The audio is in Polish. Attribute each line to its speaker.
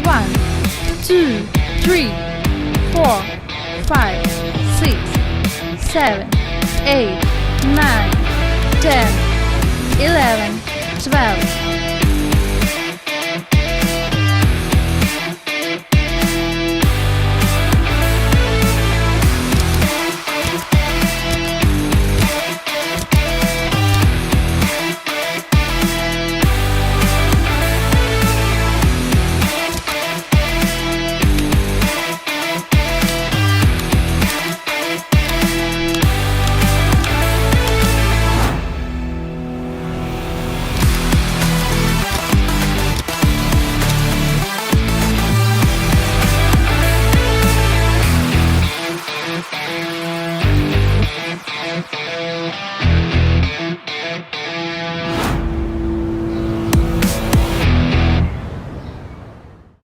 Speaker 1: 1, 2, 3, 4, 5, 6, 7, 8, 9, 10, 11, 12,